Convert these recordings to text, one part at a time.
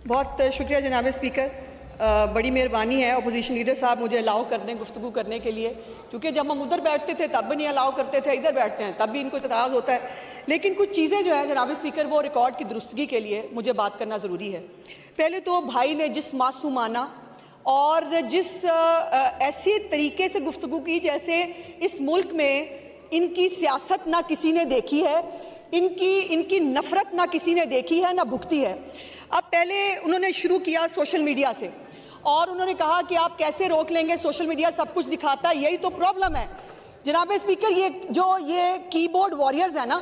बहुत शुक्रिया जनाब स्पीकर। बड़ी मेहरबानी है अपोजिशन लीडर साहब मुझे अलाउ करने गुफ्तगू करने के लिए, क्योंकि जब हम उधर बैठते थे तब भी नहीं अलाउ करते थे, इधर बैठते हैं तब भी इनको इतराज़ होता है। लेकिन कुछ चीज़ें जो है जनाब स्पीकर वो रिकॉर्ड की दुरुस्तगी के लिए मुझे बात करना ज़रूरी है। पहले तो भाई ने जिस मासूमाना और जिस ऐसे तरीके से गुफ्तगू की जैसे इस मुल्क में इनकी सियासत ना किसी ने देखी है, इनकी नफरत ना किसी ने देखी है ना भुगती है। अब पहले उन्होंने शुरू किया सोशल मीडिया से और उन्होंने कहा कि आप कैसे रोक लेंगे, सोशल मीडिया सब कुछ दिखाता है, यही तो प्रॉब्लम है जनाब स्पीकर। ये कीबोर्ड वॉरियर्स है ना,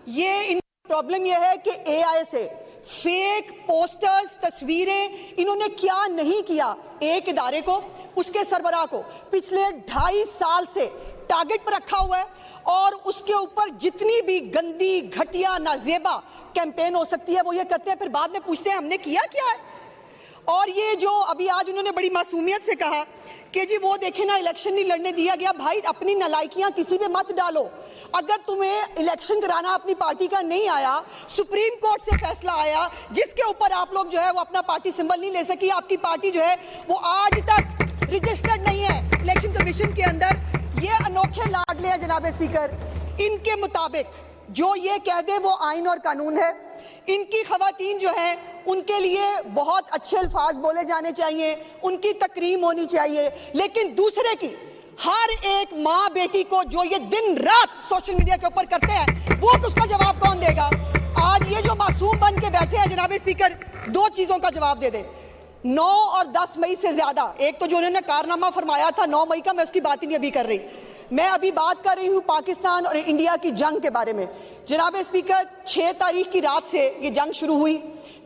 ये इन प्रॉब्लम ये है कि एआई से फेक पोस्टर्स तस्वीरें इन्होंने क्या नहीं किया एक इदारे को, उसके सरबराह को पिछले 2.5 साल से टारगेट पर रखा हुआ है और उसके ऊपर जितनी भी गंदी घटिया नाजेबा कैंपेन हो सकती है वो ये करते हैं, फिर बाद में पूछते हैं हमने किया क्या है। और ये जो अभी आज उन्होंने बड़ी मासूमियत से कहा कि जी वो देखे ना इलेक्शन नहीं लड़ने दिया गया। भाई अपनी नालायकियां किसी पे मत डालो। अगर तुम्हें इलेक्शन कराना अपनी पार्टी का नहीं आया, सुप्रीम कोर्ट से फैसला आया जिसके ऊपर आप लोग जो है वो अपना पार्टी सिंबल नहीं ले सकी, आपकी पार्टी जो है वो आज तक रजिस्टर्ड नहीं है इलेक्शन कमीशन के अंदर। ये अनोखे लाडले हैं जनाब स्पीकर, इनके मुताबिक जो ये कह दे वो आइन और कानून है। इनकी खवातीन जो है उनके लिए बहुत अच्छे अल्फाज बोले जाने चाहिए, उनकी तकरीम होनी चाहिए, लेकिन दूसरे की हर एक माँ बेटी को जो ये दिन रात सोशल मीडिया के ऊपर करते हैं वो उसका जवाब कौन देगा। आज ये जो मासूम बन के बैठे हैं जनाब स्पीकर, 2 चीजों का जवाब दे दे। 9 और 10 मई से ज्यादा, एक तो जो उन्होंने कारनामा फरमाया था 9 मई का, मैं उसकी बात ही नहीं अभी कर रही, मैं अभी बात कर रही हूँ पाकिस्तान और इंडिया की जंग के बारे में। जनाब स्पीकर 6 तारीख की रात से ये जंग शुरू हुई,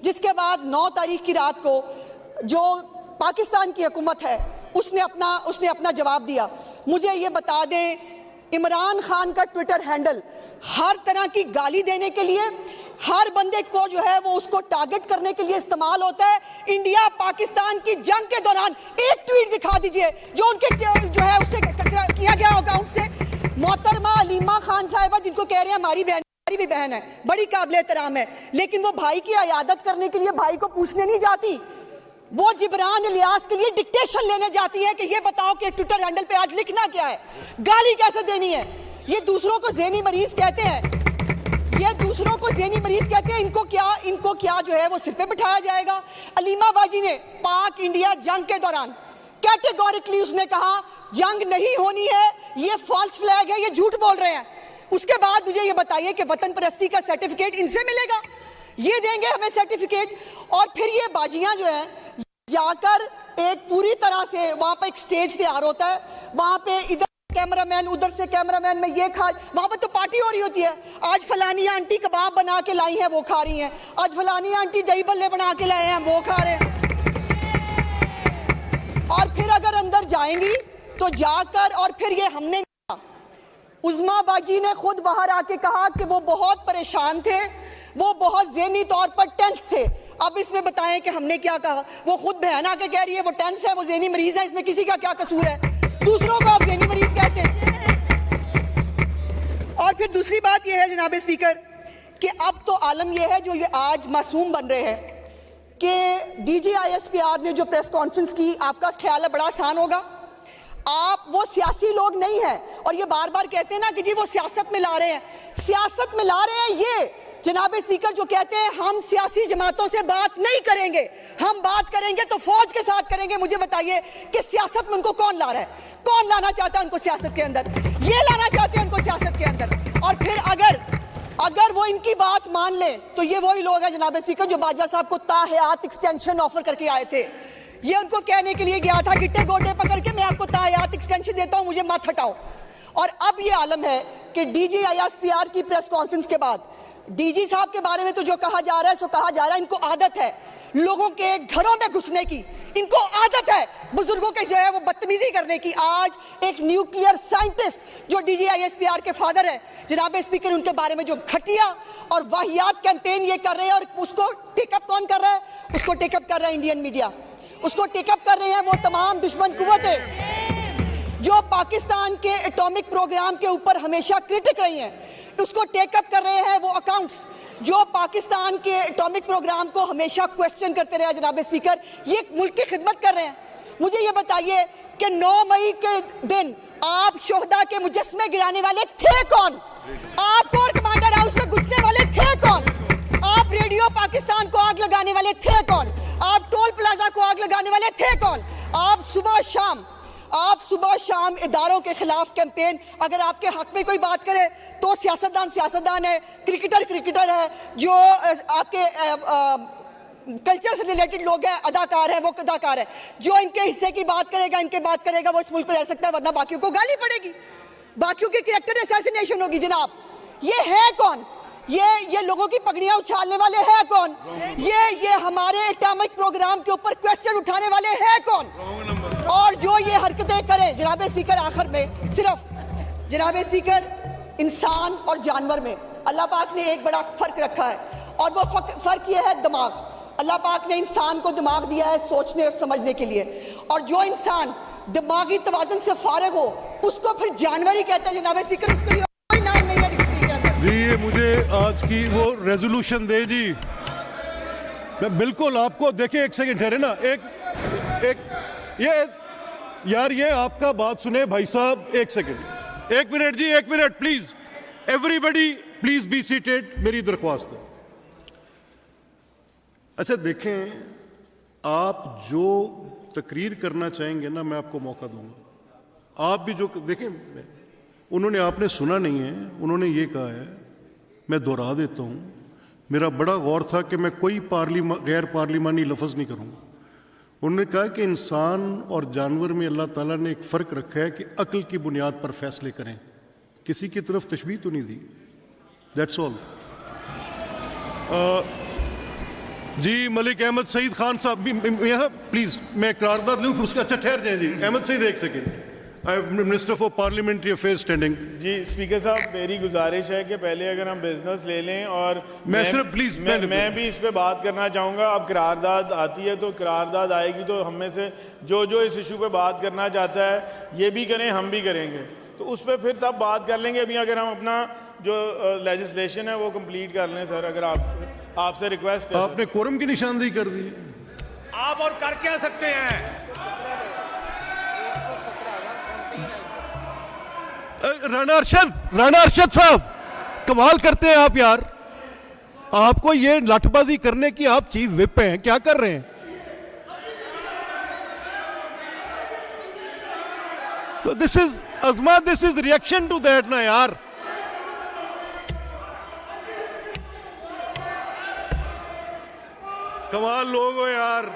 जिसके बाद 9 तारीख की रात को जो पाकिस्तान की हुकूमत है उसने अपना जवाब दिया। मुझे ये बता दें, इमरान खान का ट्विटर हैंडल हर तरह की गाली देने के लिए, हर बंदे को जो है वो उसको टारगेट करने के लिए इस्तेमाल होता है। इंडिया पाकिस्तान की जंग के दौरान एक ट्वीट दिखा दीजिए जो उनके जो है उससे किया गया अकाउंट से। मोहतरमा अलीमा खान साहिबा जिनको कह रहे हैं हमारी भी बहन है, बड़ी काबिल एहतराम है, लेकिन वो भाई की अयादत करने के लिए भाई को पूछने नहीं जाती, वो जिब्रान इलियास के लिए डिक्टेशन लेने जाती है कि ये बताओ कि ट्विटर हैंडल पे आज लिखना क्या है, गाली कैसे देनी है। ये दूसरों को ज़हनी मरीज कहते हैं, ये दूसरों को ज़हनी मरीज कहते हैं। इनको क्या जो है वो सिर पे बिठाया जाएगा। अलीमा बाजी ने पाक इंडिया जंग के दौरान कैटेगोरिकली उसने कहा जंग नहीं होनी है, ये फॉल्स फ्लैग है, ये झूठ बोल रहे हैं। उसके बाद मुझे ये बताइए कि वतन परस्ती का सर्टिफिकेट इनसे मिलेगा, ये देंगे हमें सर्टिफिकेट। और फिर ये बाजियां जो है जाकर एक पूरी तरह से वहां पर एक स्टेज तैयार होता है, वहां पे इधर कैमरामैन उधर से कैमरामैन में ये खा, वहां पर तो पार्टी हो रही होती है। आज फलानी आंटी कबाब बना के लाई है वो खा रही हैं, आज फलानी आंटी दही बल्ले बना के लाए हैं वो खा रहे हैं। और फिर अगर अंदर जाएंगी तो जाकर और फिर ये हमने उज़मा बाजी ने खुद बाहर आके कहा कि वो बहुत परेशान थे, वो बहुत ज़हनी तौर पर टेंस थे। अब इसमें बताएं कि हमने क्या कहा। वो खुद बहन आके कह रही है वो टेंस है, वो ज़हनी मरीज है, इसमें किसी का क्या कसूर है, दूसरों को आप ज़हनी मरीज कहते हैं। और फिर दूसरी बात यह है जनाब स्पीकर कि अब तो आलम यह है जो ये आज मासूम बन रहे हैं कि DGISPR ने जो प्रेस कॉन्फ्रेंस की, आपका ख्याल है बड़ा आसान होगा। आप वो सियासी लोग नहीं हैं और ये बार बार कहते हैं ना कि जी वो सियासत में ला रहे हैं, सियासत में ला रहे हैं ये जनाब स्पीकर जो कहते हैं हम सियासी जमातों से बात नहीं करेंगे, हम बात करेंगे तो फौज के साथ करेंगे। मुझे बताइए कि सियासत में उनको कौन ला रहा है, कौन लाना चाहता है उनको सियासत के अंदर, ये लाना चाहते हैं उनको सियासत के अंदर। और फिर अगर वो इनकी बात मान ले तो ये वही लोग हैं जनाब स्पीकर जो बाजवा साहब को ताहयात एक्सटेंशन ऑफर करके आए थे। ये उनको कहने के लिए गया था गिट्टे गोटे पकड़ के मैं आपको ताहयात एक्सटेंशन देता हूं, मुझे मत हटाओ। और अब ये आलम है कि DGISPR की प्रेस कॉन्फ्रेंस के बाद DG साहब के बारे में तो जो कहा जा रहा है सो कहा जा रहा है। इनको आदत है लोगों के घरों में घुसने की, इनको आदत है बुजुर्गों के जो है वो बदतमीजी करने की। आज एक न्यूक्लियर साइंटिस्ट जो DGISPR के फादर है जनाब स्पीकर, उनके बारे में जो घटिया और वाहियात कैंपेन ये कर रहे हैं, और उसको टेकअप कौन कर रहा है, उसको टेकअप कर रहा है इंडियन मीडिया, उसको टेकअप कर रहे हैं वो तमाम दुश्मन कुव्वतें जो पाकिस्तान के एटॉमिक प्रोग्राम के ऊपर हमेशा क्रिटिक रही हैं, उसको टेकअप कर रहे हैं वो अकाउंट्स। जो पाकिस्तान के एटॉमिक प्रोग्राम को हमेशा क्वेश्चन करते रहे जनाब स्पीकर, ये मुल्क की खिदमत कर रहे हैं। मुझे ये बताइए कि 9 मई के दिन आप शोहदा के मुजस्मे गिराने वाले थे कौन? आप कोर कमांडर हाउस में घुसने वाले थे कौन? आप रेडियो पाकिस्तान को आग लगाने वाले थे कौन? आप टोल प्लाजा को आग लगाने वाले थे कौन? आप सुबह शाम इदारों के खिलाफ कैंपेन, अगर आपके हक में कोई बात करे तो सियासतदान है, क्रिकेटर है, जो आपके कल्चर से रिलेटेड लोग हैं, अदाकार है, वो अदाकार है, जो इनके हिस्से की बात करेगा वो इस मुल्क में रह सकता है, वरना बाकियों को गाली पड़ेगी, बाकियों की कैरेक्टर असैसिनेशन होगी। जनाब ये है कौन? ये लोगों की पगड़ियां उछालने वाले हैं कौन? ये हमारे एटॉमिक प्रोग्राम के ऊपर क्वेश्चन उठाने वाले हैं कौन? और जो ये हरकतें करें जनाब स्पीकर, आखिर में सिर्फ जनाब स्पीकर, इंसान और जानवर में अल्लाह पाक ने एक बड़ा फर्क रखा है, और वो फर्क ये है दिमाग। अल्लाह पाक ने इंसान को दिमाग दिया है सोचने और समझने के लिए, और जो इंसान दिमागी तवाज़ुन से फारिग हो उसको फिर जानवर ही कहते हैं जनाब स्पीकर। उसके लिए कोई नाम नहीं है जी। ये मुझे आज की वो रेजोल्यूशन दे जी, मैं बिल्कुल आपको देखिए, एक सेकंड ठहरे ना, एक ये यार, ये आपका बात सुने भाई साहब, एक सेकंड, 1 मिनट जी, 1 minute please, everybody please be seated, मेरी दरख्वास्त है। अच्छा देखें, आप जो तकरीर करना चाहेंगे ना, मैं आपको मौका दूंगा। आप भी जो देखें, उन्होंने, आपने सुना नहीं है, उन्होंने ये कहा है, मैं दोहरा देता हूं, मेरा बड़ा गौर था कि मैं कोई गैर पार्लिमानी लफ्ज़ नहीं करूंगा। उन्होंने कहा कि इंसान और जानवर में अल्लाह ताला ने एक फ़र्क रखा है कि अक्ल की बुनियाद पर फैसले करें, किसी की तरफ तशबीह तो नहीं दी। That's all. जी मलिक अहमद सईद खान साहब भी यहाँ प्लीज़, मैं करारदाद लूँ उसका। अच्छा ठहर जाए जी, अहमद सईद एक second, I am minister for parliamentary affairs standing. जी स्पीकर साहब, मेरी गुजारिश है कि पहले अगर हम बिजनेस ले लें, और मैं सिर्फ प्लीज मैं भी इस पे बात करना चाहूँगा। अब करारदाद आती है तो करारदाद आएगी तो हम में से जो इस इशू पे बात करना चाहता है ये भी करें, हम भी करेंगे, तो उस पर फिर तब बात कर लेंगे। अभी अगर हम अपना जो लेजिस्लेशन है वो कंप्लीट कर लें सर, अगर आपसे रिक्वेस्ट है। आपने कोरम की निशानदेही कर दी, आप और कर क्या सकते हैं? राणा अरशद साहब, कमाल करते हैं आप यार, आपको ये लठबाजी करने की, आप चीफ विप हैं, क्या कर रहे हैं? तो this is Azma, this is reaction to that ना यार। कमाल लोग हो यार।